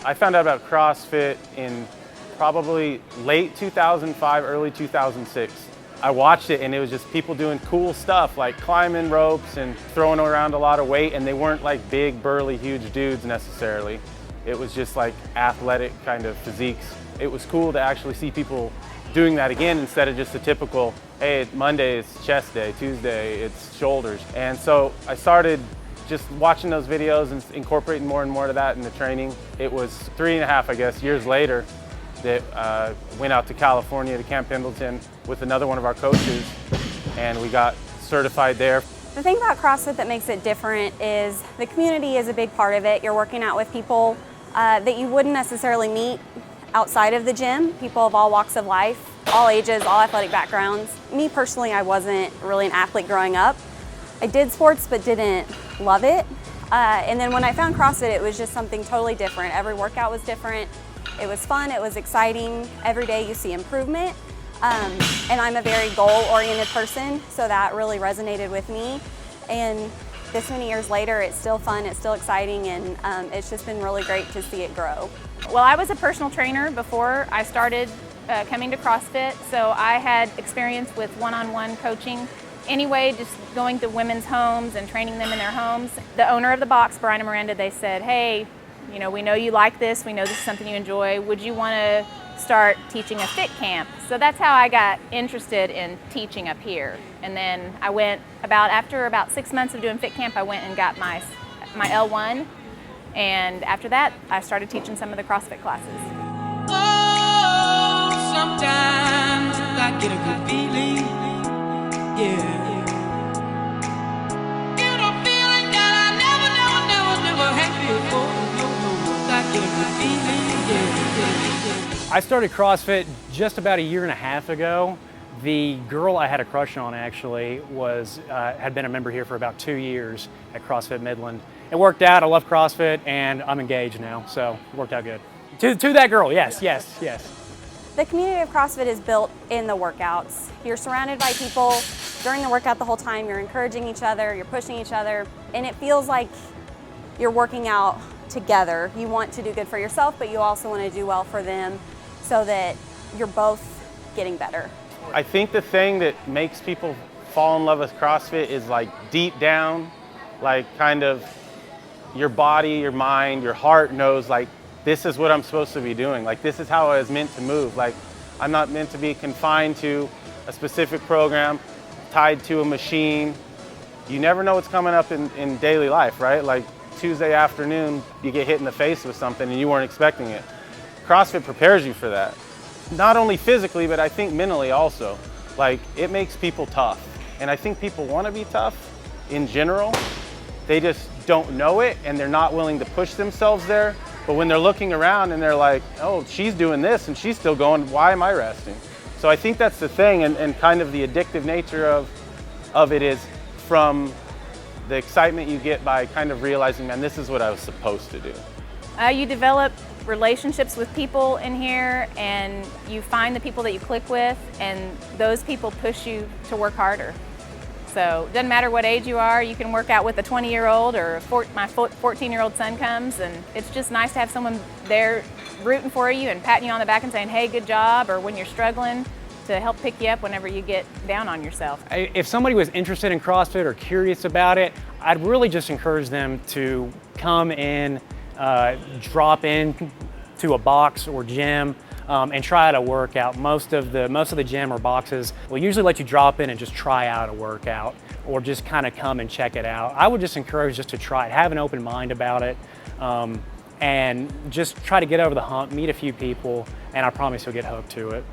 I found out about CrossFit in probably late 2005, early 2006. I watched it and it was just people doing cool stuff like climbing ropes and throwing around a lot of weight, and they weren't like big, burly, huge dudes necessarily. It was just like athletic kind of physiques. It was cool to actually see people doing that again instead of just the typical, hey, Monday it's chest day, Tuesday it's shoulders. And so I started just watching those videos and incorporating more and more of that in the training. It was 3.5, I guess, years later that went out to California to Camp Pendleton with another one of our coaches, and we got certified there. The thing about CrossFit that makes it different is the community is a big part of it. You're working out with people that you wouldn't necessarily meet outside of the gym, people of all walks of life, all ages, all athletic backgrounds. Me personally, I wasn't really an athlete growing up. I did sports but didn't love it. And then when I found CrossFit, it was just something totally different. Every workout was different. It was fun, it was exciting. Every day you see improvement. And I'm a very goal-oriented person, so that really resonated with me. And this many years later, it's still fun, it's still exciting, and it's just been really great to see it grow. Well, I was a personal trainer before I started coming to CrossFit, so I had experience with one-on-one coaching. Anyway, just going to women's homes and training them in their homes. The owner of the box, Brian and Miranda, they said, hey, you know, we know you like this, we know this is something you enjoy, would you want to start teaching a fit camp? So that's how I got interested in teaching up here. And then I went after about 6 months of doing fit camp, I went and got my L1. And after that, I started teaching some of the CrossFit classes. Oh, sometimes I get a good feeling, yeah. Get a feeling that I never had before. I get a good feeling, yeah. I started CrossFit just about 1.5 years ago. The girl I had a crush on actually had been a member here for about 2 years at CrossFit Midland. It worked out, I love CrossFit, and I'm engaged now, so it worked out good. To that girl, yes. The community of CrossFit is built in the workouts. You're surrounded by people during the workout the whole time, you're encouraging each other, you're pushing each other, and it feels like you're working out together. You want to do good for yourself, but you also want to do well for them so that you're both getting better. I think the thing that makes people fall in love with CrossFit is like deep down, like kind of your body, your mind, your heart knows like this is what I'm supposed to be doing. Like this is how I was meant to move. Like I'm not meant to be confined to a specific program, tied to a machine. You never know what's coming up in daily life, right? Like Tuesday afternoon, you get hit in the face with something and you weren't expecting it. CrossFit prepares you for that. Not only physically, but I think mentally also. Like it makes people tough. And I think people want to be tough in general. They just don't know it and they're not willing to push themselves there. But when they're looking around and they're like, oh, she's doing this and she's still going, why am I resting? So I think that's the thing, and kind of the addictive nature of it is from the excitement you get by kind of realizing, man, this is what I was supposed to do. You develop relationships with people in here, and you find the people that you click with, and those people push you to work harder. So it doesn't matter what age you are, you can work out with a 20-year-old or my 14-year-old son comes, and it's just nice to have someone there rooting for you and patting you on the back and saying, hey, good job, or when you're struggling, to help pick you up whenever you get down on yourself. If somebody was interested in CrossFit or curious about it, I'd really just encourage them to come in, drop in to a box or gym and try out a workout. Most of the gym or boxes will usually let you drop in and just try out a workout or just kind of come and check it out. I would just encourage just to try it, have an open mind about it, and just try to get over the hump, meet a few people, and I promise you'll get hooked to it.